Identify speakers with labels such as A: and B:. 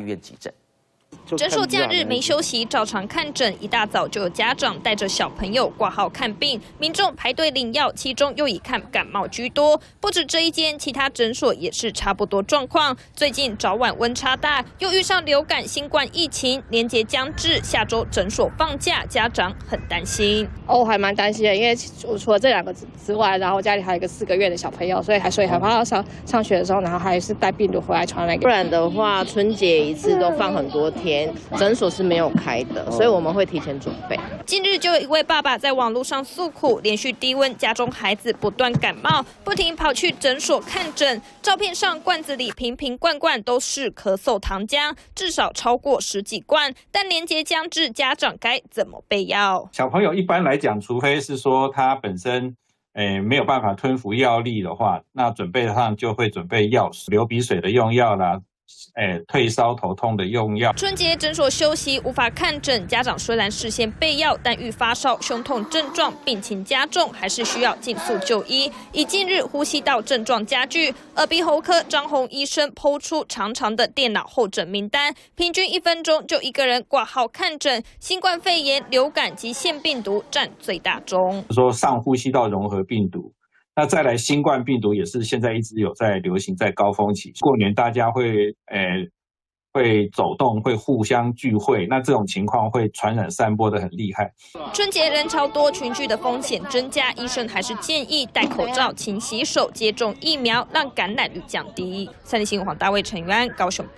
A: 医院急诊。
B: 诊所假日没休息，照常看诊。一大早就有家长带着小朋友挂号看病，民众排队领药，其中又以看感冒居多。不止这一间，其他诊所也是差不多状况。最近早晚温差大，又遇上流感、新冠疫情，年节将至，下周诊所放假，家长很担心。
C: 我还蛮担心的，因为我除了这2个之外，然后家里还有一个4个月的小朋友，所以害怕要上学的时候，然后还是带病毒回来传染给。
D: 不然的话，春节一次都放很多天，诊所是没有开的，所以我们会提前准备。
B: 近日就有一位爸爸在网络上诉苦，连续低温，家中孩子不断感冒，不停跑去诊所看诊。照片上罐子里瓶瓶罐罐都是咳嗽糖浆，至少超过10几罐。但年节将至，家长该怎么备药？
E: 小朋友一般来讲，除非是说他本身没有办法吞服药粒的话，那准备上就会准备药水、流鼻水的用药啦。退烧头痛的用药。
B: 春节诊所休息无法看诊，家长虽然事先备药，但遇发烧、胸痛症状，病情加重，还是需要尽速就医。以近日呼吸道症状加剧，耳鼻喉科张宏医生抛出长长的电脑候诊名单，平均1分钟就一个人挂号看诊，新冠肺炎、流感及腺病毒占最大宗。
E: 说上呼吸道融合病毒。那再来，新冠病毒也是现在一直有在流行，在高峰期。过年大家会走动，会互相聚会，那这种情况会传染散播得很厉害。
B: 春节人潮多，群聚的风险增加，医生还是建议戴口罩、勤洗手、接种疫苗，让感染率降低。三立新闻黄大卫、陈元安高雄报。